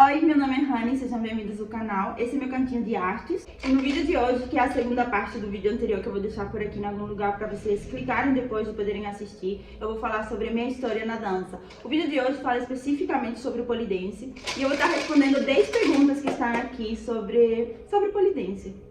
Oi, meu nome é Rani, sejam bem-vindos ao canal. Esse é meu cantinho de artes. E no vídeo de hoje, que é a segunda parte do vídeo anterior, que eu vou deixar por aqui em algum lugar para vocês clicarem depois e poderem assistir, eu vou falar sobre a minha história na dança. O vídeo de hoje fala especificamente sobre o polidense e eu vou estar respondendo 10 perguntas que estão aqui sobre polidense.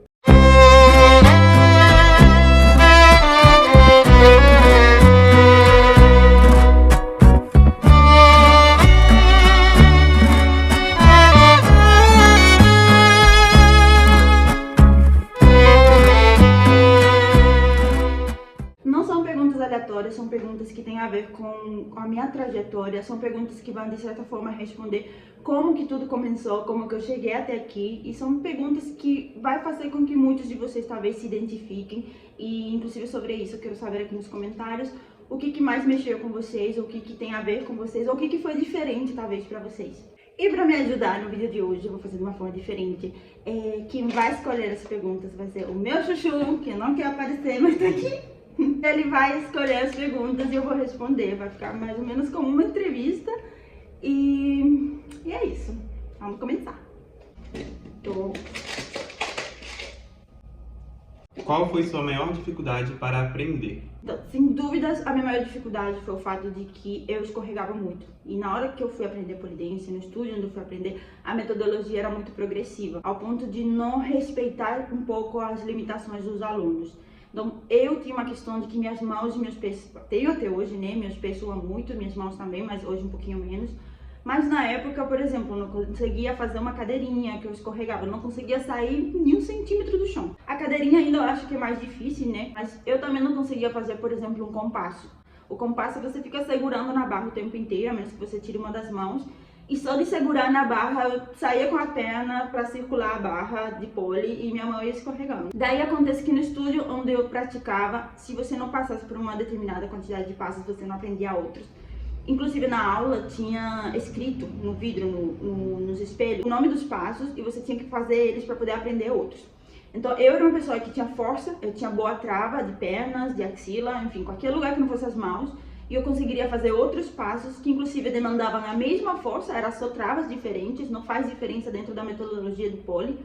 São perguntas que têm a ver com a minha trajetória, são perguntas que vão de certa forma responder como que tudo começou, como que eu cheguei até aqui, e são perguntas que vai fazer com que muitos de vocês talvez se identifiquem, e inclusive sobre isso eu quero saber aqui nos comentários o que mais mexeu com vocês, o que tem a ver com vocês, ou o que foi diferente talvez para vocês. E para me ajudar no vídeo de hoje, eu vou fazer de uma forma diferente. Quem vai escolher as perguntas vai ser o meu chuchu, que não quer aparecer, mas tá aqui. Ele vai escolher as perguntas e eu vou responder. Vai ficar mais ou menos como uma entrevista. E é isso. Vamos começar. Qual foi sua maior dificuldade para aprender? Então, sem dúvidas, a minha maior dificuldade foi o fato de que eu escorregava muito. E na hora que eu fui aprender polidense, no estúdio onde eu fui aprender, a metodologia era muito progressiva, ao ponto de não respeitar um pouco as limitações dos alunos. Então, eu tinha uma questão de que minhas mãos e meus pés, tenho até hoje, né? Meus pés suam muito, minhas mãos também, mas hoje um pouquinho menos. Mas na época, por exemplo, eu não conseguia fazer uma cadeirinha, que eu escorregava, eu não conseguia sair nem 1 centímetro do chão. A cadeirinha ainda eu acho que é mais difícil, né? Mas eu também não conseguia fazer, por exemplo, um compasso. O compasso você fica segurando na barra o tempo inteiro, a menos que você tire uma das mãos. E só de segurar na barra, eu saía com a perna para circular a barra de pole e minha mão ia escorregando. Daí acontece que no estúdio onde eu praticava, se você não passasse por uma determinada quantidade de passos, você não aprendia outros. Inclusive na aula tinha escrito no vidro, nos espelhos, o nome dos passos e você tinha que fazer eles para poder aprender outros. Então eu era uma pessoa que tinha força, eu tinha boa trava de pernas, de axila, enfim, qualquer lugar que não fosse as mãos. E eu conseguiria fazer outros passos que inclusive demandavam a mesma força, eram só travas diferentes, não faz diferença dentro da metodologia do pole.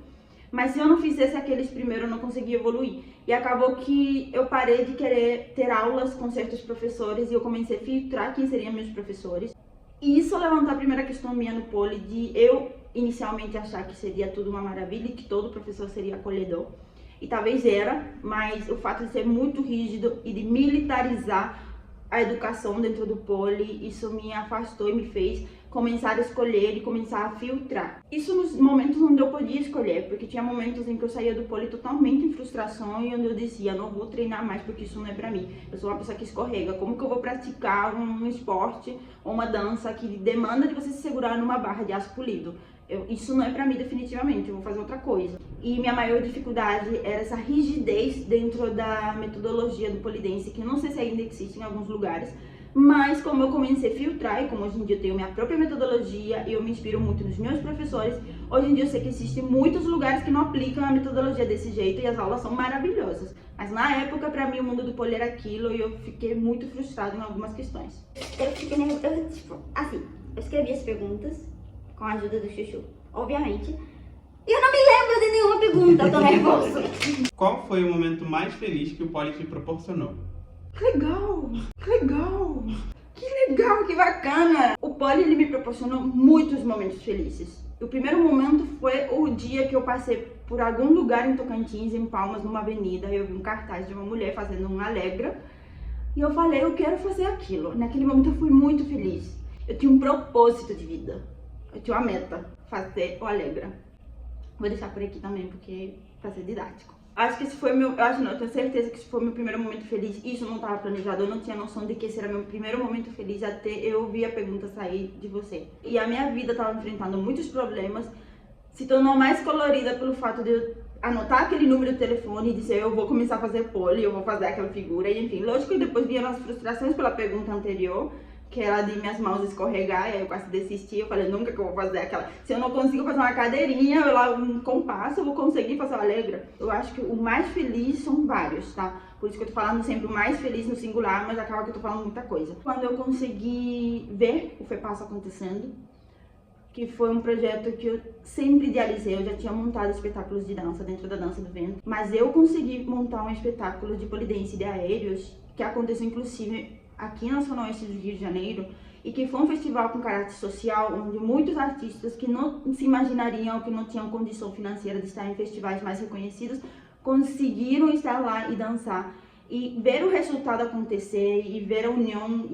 Mas se eu não fizesse aqueles primeiro, eu não conseguia evoluir. E acabou que eu parei de querer ter aulas com certos professores e eu comecei a filtrar quem seriam meus professores. E isso levantou a primeira questão minha no pole, de eu inicialmente achar que seria tudo uma maravilha e que todo professor seria acolhedor. E talvez era, mas o fato de ser muito rígido e de militarizar a educação dentro do pole, isso me afastou e me fez começar a escolher e começar a filtrar. Isso nos momentos onde eu podia escolher, porque tinha momentos em que eu saía do pole totalmente em frustração e onde eu dizia, não vou treinar mais porque isso não é pra mim. Eu sou uma pessoa que escorrega, como que eu vou praticar um esporte ou uma dança que demanda de você se segurar numa barra de aço polido? Isso não é pra mim definitivamente, eu vou fazer outra coisa. E minha maior dificuldade era essa rigidez dentro da metodologia do polidense, que eu não sei se ainda existe em alguns lugares, mas como eu comecei a filtrar e como hoje em dia eu tenho minha própria metodologia e eu me inspiro muito nos meus professores, hoje em dia eu sei que existem muitos lugares que não aplicam a metodologia desse jeito e as aulas são maravilhosas. Mas na época, pra mim, o mundo do pole era aquilo e eu fiquei muito frustrada em algumas questões. Eu escrevi as perguntas com a ajuda do chuchu, obviamente. E eu não me lembro de nenhuma pergunta, eu tô nervosa. Qual foi o momento mais feliz que o pole te proporcionou? Que legal, que bacana! O pole ele me proporcionou muitos momentos felizes. O primeiro momento foi o dia que eu passei por algum lugar em Tocantins, em Palmas, numa avenida, eu vi um cartaz de uma mulher fazendo um Alegra e eu falei, eu quero fazer aquilo. Naquele momento eu fui muito feliz. Eu tinha um propósito de vida. Eu tinha uma meta, fazer o Alegra. Vou deixar por aqui também, porque pra ser didático. Acho que esse foi meu, eu tenho certeza que esse foi meu primeiro momento feliz. Isso não estava planejado, eu não tinha noção de que esse era meu primeiro momento feliz até eu ouvir a pergunta sair de você. E a minha vida estava enfrentando muitos problemas, se tornou mais colorida pelo fato de eu anotar aquele número de telefone e dizer eu vou começar a fazer pole, eu vou fazer aquela figura, e enfim. Lógico que depois vieram as frustrações pela pergunta anterior, que era de minhas mãos escorregar, e aí eu quase desisti, eu falei, nunca que eu vou fazer aquela... Se eu não consigo fazer uma cadeirinha, eu lá um compasso, eu vou conseguir fazer uma Alegra. Eu acho que o mais feliz são vários, tá? Por isso que eu tô falando sempre o mais feliz no singular, mas acaba que eu tô falando muita coisa. Quando eu consegui ver o FEPASSO acontecendo, que foi um projeto que eu sempre idealizei. Eu já tinha montado espetáculos de dança dentro da Dança do Vento, mas eu consegui montar um espetáculo de pole dance de aéreos, que aconteceu inclusive aqui na Zona Oeste do Rio de Janeiro, e que foi um festival com caráter social, onde muitos artistas que não se imaginariam, que não tinham condição financeira de estar em festivais mais reconhecidos, conseguiram estar lá e dançar. E ver o resultado acontecer, e ver a união,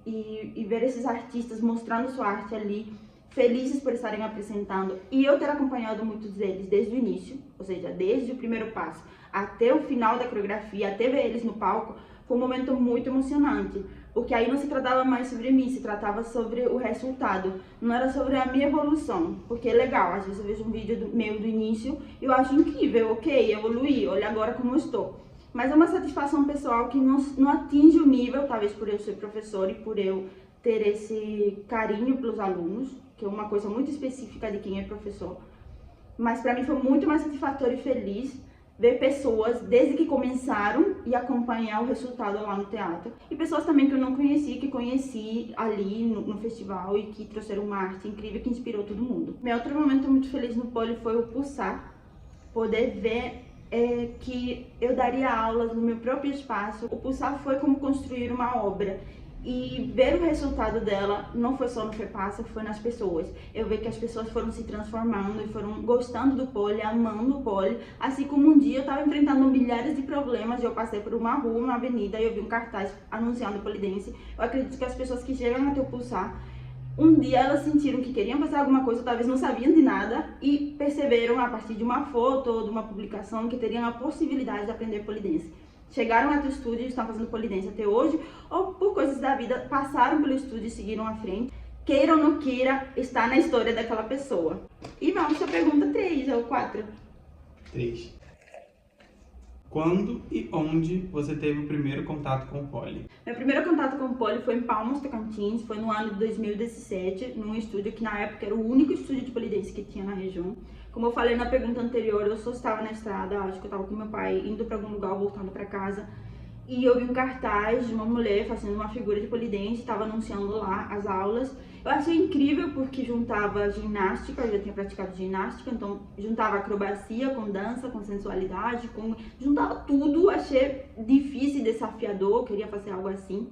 e ver esses artistas mostrando sua arte ali, felizes por estarem apresentando, e eu ter acompanhado muitos deles desde o início, ou seja, desde o primeiro passo até o final da coreografia, até ver eles no palco, foi um momento muito emocionante, porque aí não se tratava mais sobre mim, se tratava sobre o resultado, não era sobre a minha evolução, porque é legal, às vezes eu vejo um vídeo meu do início e eu acho incrível, ok, evoluí, olha agora como eu estou. Mas é uma satisfação pessoal que não atinge o nível, talvez por eu ser professor e por eu ter esse carinho pelos alunos, que é uma coisa muito específica de quem é professor. Mas para mim foi muito mais satisfatório e feliz ver pessoas desde que começaram e acompanhar o resultado lá no teatro. E pessoas também que eu não conhecia, que conheci ali no festival e que trouxeram uma arte incrível que inspirou todo mundo. Meu outro momento muito feliz no pole foi o pulsar, poder ver que eu daria aulas no meu próprio espaço. O pulsar foi como construir uma obra. E ver o resultado dela não foi só no FEPASA, foi nas pessoas. Eu vi que as pessoas foram se transformando e foram gostando do pole, amando o pole. Assim como um dia eu estava enfrentando milhares de problemas e eu passei por uma rua, uma avenida e eu vi um cartaz anunciando pole dance. Eu acredito que as pessoas que chegam até o pulsar, um dia elas sentiram que queriam fazer alguma coisa, talvez não sabiam de nada, e perceberam a partir de uma foto ou de uma publicação que teriam a possibilidade de aprender pole dance. Chegaram até o estúdio e estão fazendo pole dance até hoje, ou por coisas da vida passaram pelo estúdio e seguiram à frente. Queira ou não queira, está na história daquela pessoa. E vamos para a pergunta 3 ou 4. 3. Quando e onde você teve o primeiro contato com o pole? Meu primeiro contato com o pole foi em Palmas, Tocantins, foi no ano de 2017, num estúdio que na época era o único estúdio de pole dance que tinha na região. Como eu falei na pergunta anterior, eu só estava na estrada, acho que eu estava com meu pai indo para algum lugar, voltando para casa, e eu vi um cartaz de uma mulher fazendo uma figura de pole dance, estava anunciando lá as aulas. Eu achei incrível porque juntava ginástica, eu já tinha praticado ginástica, então juntava acrobacia com dança, com sensualidade, juntava tudo. Achei difícil e desafiador, eu queria fazer algo assim.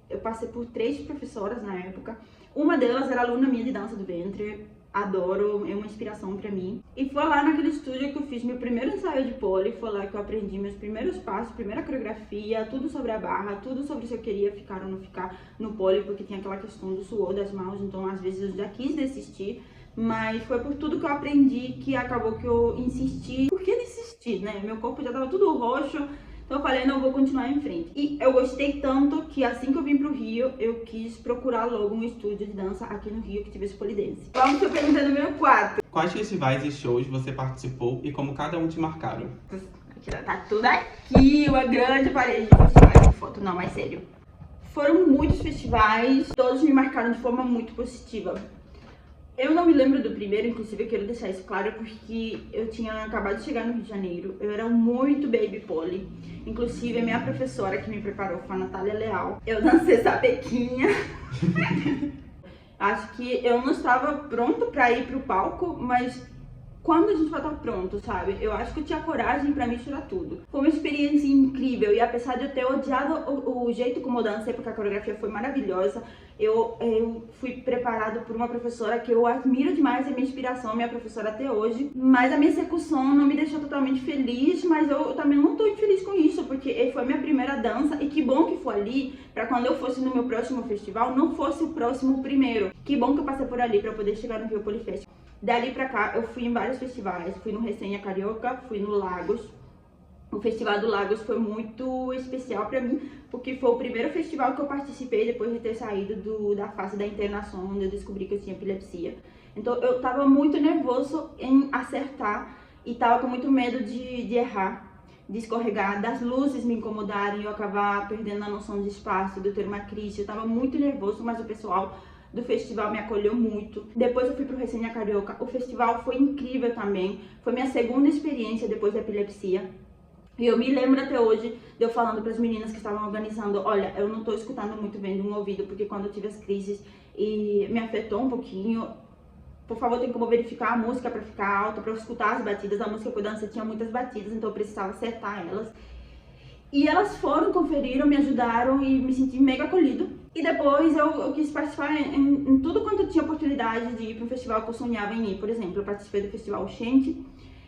Eu passei por 3 professoras na época, uma delas era aluna minha de dança do ventre. Adoro, é uma inspiração pra mim. E foi lá naquele estúdio que eu fiz meu primeiro ensaio de pole, foi lá que eu aprendi meus primeiros passos, primeira coreografia, tudo sobre a barra, tudo sobre se eu queria ficar ou não ficar no pole, porque tinha aquela questão do suor das mãos, então às vezes eu já quis desistir, mas foi por tudo que eu aprendi que acabou que eu insisti. Por que desistir, né? Meu corpo já tava tudo roxo. Então eu falei, não, vou continuar em frente. E eu gostei tanto que assim que eu vim pro Rio, eu quis procurar logo um estúdio de dança aqui no Rio que tivesse pole dance. Vamos para a pergunta número 4. Quais festivais e shows você participou e como cada um te marcaram? Tá tudo aqui, uma grande parede de festivais de foto. Não, mas sério. Foram muitos festivais, todos me marcaram de forma muito positiva. Eu não me lembro do primeiro, inclusive eu quero deixar isso claro, porque eu tinha acabado de chegar no Rio de Janeiro, eu era muito baby pole, inclusive a minha professora que me preparou foi a Natália Leal. Eu dancei sapequinha, acho que eu não estava pronto pra ir pro palco, mas quando a gente vai estar pronto, sabe? Eu acho que eu tinha coragem pra misturar tudo. Foi uma experiência incrível e apesar de eu ter odiado o jeito como eu dancei, porque a coreografia foi maravilhosa, eu fui preparado por uma professora que eu admiro demais, é minha inspiração, minha professora até hoje. Mas a minha execução não me deixou totalmente feliz, mas eu também não tô feliz com isso, porque foi minha primeira dança e que bom que foi ali, pra quando eu fosse no meu próximo festival, não fosse o próximo primeiro. Que bom que eu passei por ali pra poder chegar no Rio Polifest. Dali pra cá, eu fui em vários festivais, fui no Resenha Carioca, fui no Lagos. O Festival do Lagos foi muito especial pra mim, porque foi o primeiro festival que eu participei depois de ter saído da fase da internação, onde eu descobri que eu tinha epilepsia. Então eu tava muito nervoso em acertar e tava com muito medo de errar, de escorregar, das luzes me incomodarem, eu acabar perdendo a noção de espaço, de eu ter uma crise. Eu tava muito nervoso, mas o pessoal do festival me acolheu muito. Depois eu fui pro Resenha Carioca. O festival foi incrível também. Foi minha segunda experiência depois da epilepsia. E eu me lembro até hoje de eu falando para as meninas que estavam organizando, olha, eu não tô escutando muito bem do meu ouvido, porque quando eu tive as crises e me afetou um pouquinho, por favor, tem como verificar a música para ficar alta, para eu escutar as batidas. A música que eu dancei tinha muitas batidas, então eu precisava acertar elas. E elas foram, conferiram, me ajudaram e me senti mega acolhido. E depois eu quis participar em tudo quanto eu tinha oportunidade de ir para um festival que eu sonhava em ir. Por exemplo, eu participei do Festival Oxente.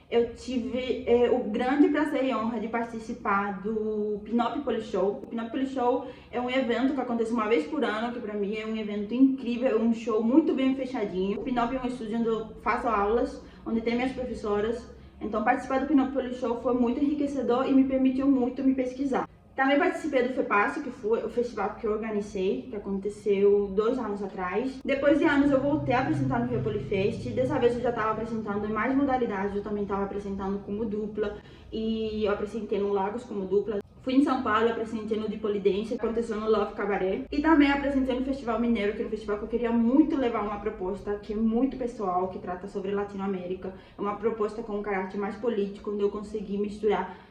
Eu tive o grande prazer e honra de participar do Pinop Polishow. O Pinop Polishow é um evento que acontece uma vez por ano, que pra mim é um evento incrível, é um show muito bem fechadinho. O Pinop é um estúdio onde eu faço aulas, onde tem minhas professoras. Então participar do Pinop Polishow foi muito enriquecedor e me permitiu muito me pesquisar. Também participei do FEPASSO, que foi o festival que eu organizei, que aconteceu 2 anos atrás. Depois de anos eu voltei a apresentar no Rio Polifest. Dessa vez eu já estava apresentando em mais modalidades, eu também estava apresentando como dupla. E eu apresentei no Lagos como dupla. Fui em São Paulo, apresentei no de Polidência, aconteceu no Love Cabaret. E também apresentei no Festival Mineiro, que é um festival que eu queria muito levar uma proposta que é muito pessoal, que trata sobre Latinoamérica. É uma proposta com um caráter mais político, onde eu consegui misturar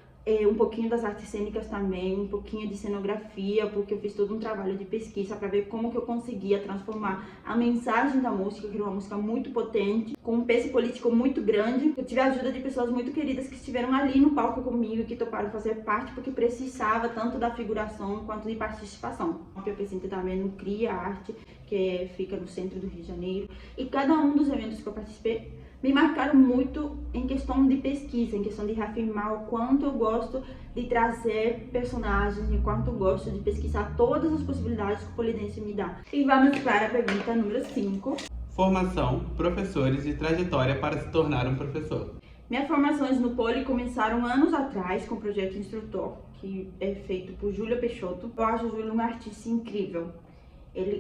um pouquinho das artes cênicas também, um pouquinho de cenografia, porque eu fiz todo um trabalho de pesquisa para ver como que eu conseguia transformar a mensagem da música, que era uma música muito potente, com um peso político muito grande. Eu tive a ajuda de pessoas muito queridas que estiveram ali no palco comigo e que toparam fazer parte, porque precisava tanto da figuração quanto de participação. Eu apresentei também no CRIA Arte, que fica no centro do Rio de Janeiro, e cada um dos eventos que eu participei me marcaram muito em questão de pesquisa, em questão de reafirmar o quanto eu gosto de trazer personagens, o quanto eu gosto de pesquisar todas as possibilidades que o Polidense me dá. E vamos para a pergunta número 5. Formação, professores e trajetória para se tornar um professor. Minhas formações no Poli começaram anos atrás com o projeto Instrutor, que é feito por Júlia Peixoto. Eu acho o Júlio um artista incrível.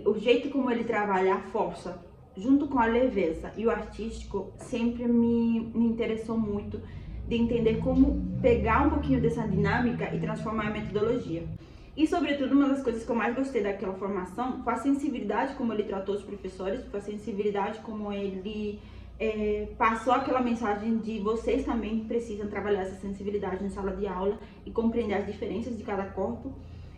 O jeito como ele trabalha a força, junto com a leveza e o artístico, sempre me interessou muito de entender como pegar um pouquinho dessa dinâmica e transformar em metodologia. E, sobretudo, uma das coisas que eu mais gostei daquela formação foi a sensibilidade como ele tratou os professores, foi a sensibilidade como ele passou aquela mensagem de vocês também precisam trabalhar essa sensibilidade na sala de aula e compreender as diferenças de cada corpo,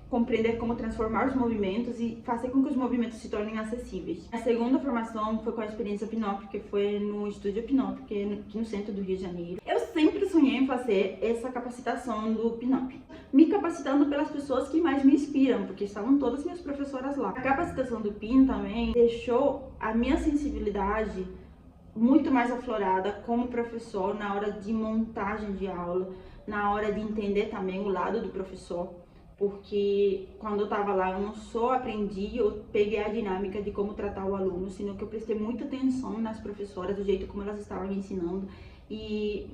compreender como transformar os movimentos e fazer com que os movimentos se tornem acessíveis. A segunda formação foi com a experiência Pinop, que foi no Estúdio Pinop, que é aqui no centro do Rio de Janeiro. Eu sempre sonhei em fazer essa capacitação do Pinop, me capacitando pelas pessoas que mais me inspiram, porque estavam todas minhas professoras lá. A capacitação do PIN também deixou a minha sensibilidade muito mais aflorada como professor na hora de montagem de aula, na hora de entender também o lado do professor. Porque quando eu tava lá, eu não só aprendi, eu peguei a dinâmica de como tratar o aluno, sino que eu prestei muita atenção nas professoras, do jeito como elas estavam me ensinando, e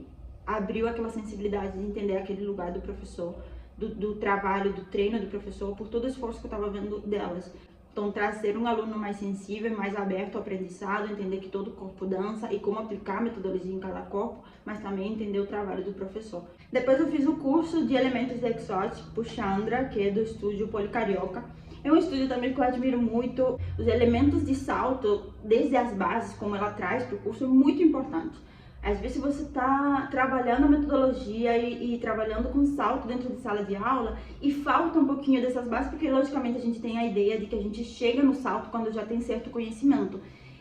abriu aquela sensibilidade de entender aquele lugar do professor, do trabalho, do treino do professor, por todo o esforço que eu tava vendo delas. Então, trazer um aluno mais sensível, mais aberto ao aprendizado, entender que todo corpo dança e como aplicar a metodologia em cada corpo, mas também entender o trabalho do professor. Depois eu fiz o curso de elementos de Exotic por Chandra, que é do estúdio Policarioca. É um estúdio também que eu admiro muito. Os elementos de salto, desde as bases, como ela traz para o curso, é muito importante. Às vezes você está trabalhando a metodologia e trabalhando com salto dentro de sala de aula e falta um pouquinho dessas bases, porque logicamente a gente tem a ideia de que a gente chega no salto quando já tem certo conhecimento.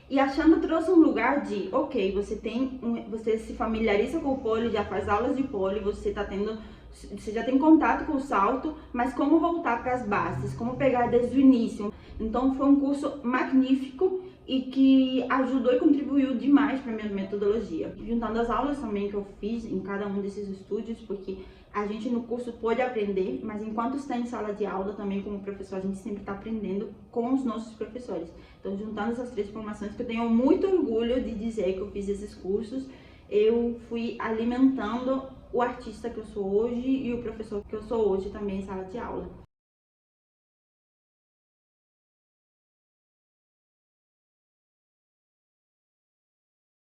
E a Chandra trouxe um lugar de, ok, você se familiariza com o pole, já faz aulas de pole, você já tem contato com o salto, mas como voltar para as bases, como pegar desde o início. Então foi um curso magnífico e que ajudou e contribuiu demais para a minha metodologia. Juntando as aulas também que eu fiz em cada um desses estúdios, porque a gente no curso pode aprender, mas enquanto está em sala de aula também como professor, a gente sempre está aprendendo com os nossos professores. Então, juntando essas 3 formações, que eu tenho muito orgulho de dizer que eu fiz esses cursos, eu fui alimentando o artista que eu sou hoje e o professor que eu sou hoje também em sala de aula.